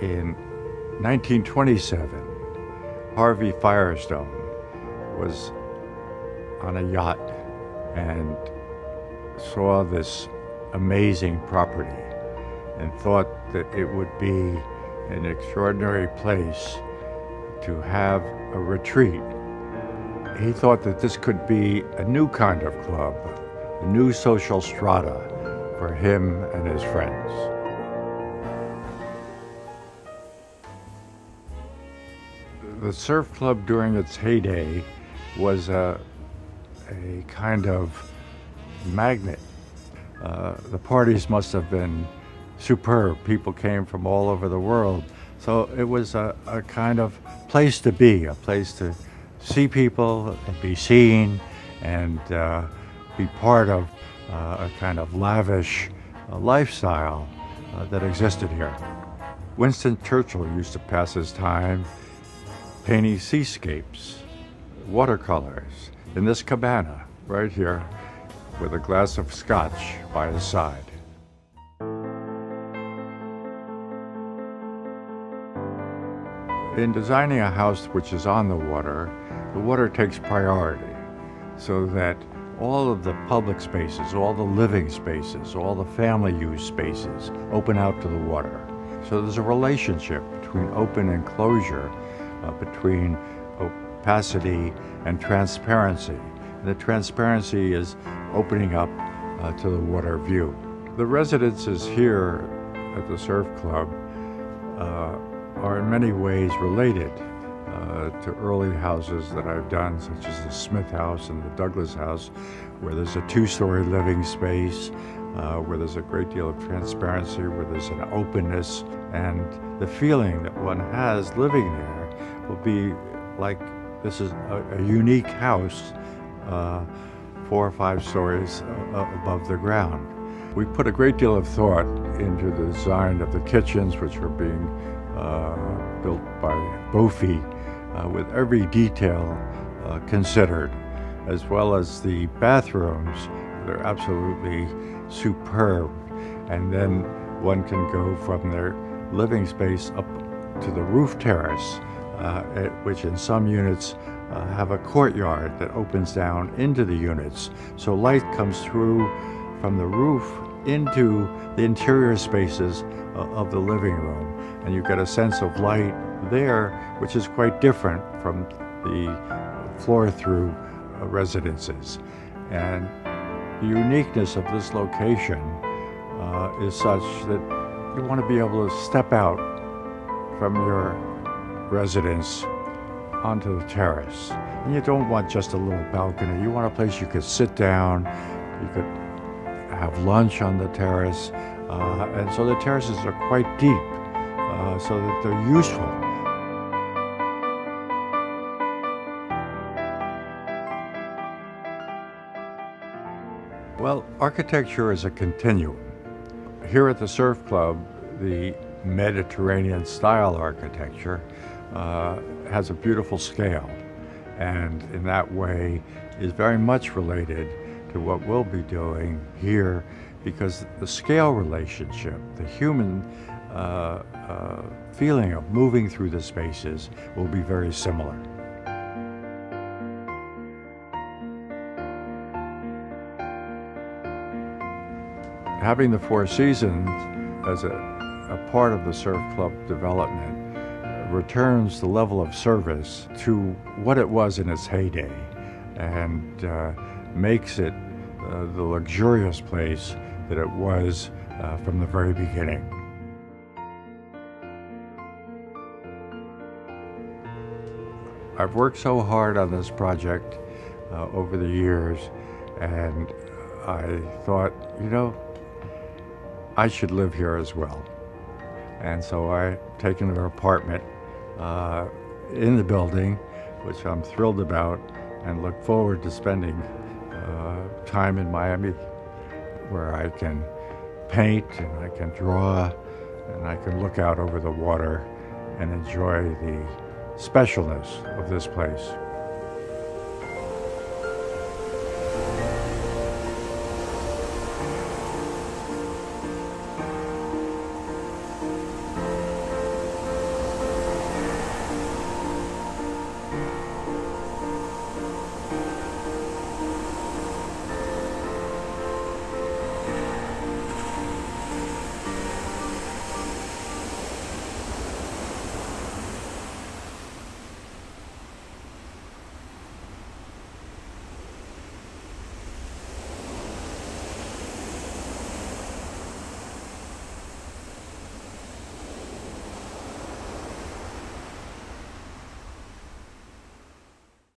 In 1927, Harvey Firestone was on a yacht and saw this amazing property and thought that it would be an extraordinary place to have a retreat. He thought that this could be a new kind of club, a new social strata for him and his friends. The surf club during its heyday was a kind of magnet. The parties must have been superb. People came from all over the world. So it was a kind of place to be, a place to see people and be seen and be part of a kind of lavish lifestyle that existed here. Winston Churchill used to pass his time painting seascapes, watercolors, in this cabana right here with a glass of scotch by his side. In designing a house which is on the water takes priority so that all of the public spaces, all the living spaces, all the family use spaces open out to the water. So there's a relationship between open and closure, between opacity and transparency. And the transparency is opening up to the water view. The residences here at the Surf Club are in many ways related to early houses that I've done, such as the Smith House and the Douglas House, where there's a two-story living space, where there's a great deal of transparency, where there's an openness, and the feeling that one has living there will be like this is a unique house 4 or 5 stories above the ground. We put a great deal of thought into the design of the kitchens, which are being built by Bofi, with every detail considered, as well as the bathrooms. They're absolutely superb. And then one can go from their living space up to the roof terrace, which in some units have a courtyard that opens down into the units. So light comes through from the roof into the interior spaces of the living room. And you get a sense of light there, which is quite different from the floor-through residences. And the uniqueness of this location is such that you want to be able to step out from your residence onto the terrace. And you don't want just a little balcony. You want a place you could sit down, you could have lunch on the terrace, and so the terraces are quite deep, so that they're useful. Well, architecture is a continuum. Here at the Surf Club, the Mediterranean style architecture has a beautiful scale, and in that way is very much related to what we'll be doing here, because the scale relationship, the human feeling of moving through the spaces will be very similar. Having the Four Seasons as a part of the Surf Club development returns the level of service to what it was in its heyday, and makes it the luxurious place that it was from the very beginning. I've worked so hard on this project over the years, and I thought, you know, I should live here as well. And so I've taken an apartment in the building, which I'm thrilled about, and look forward to spending time in Miami, where I can paint and I can draw and I can look out over the water and enjoy the specialness of this place.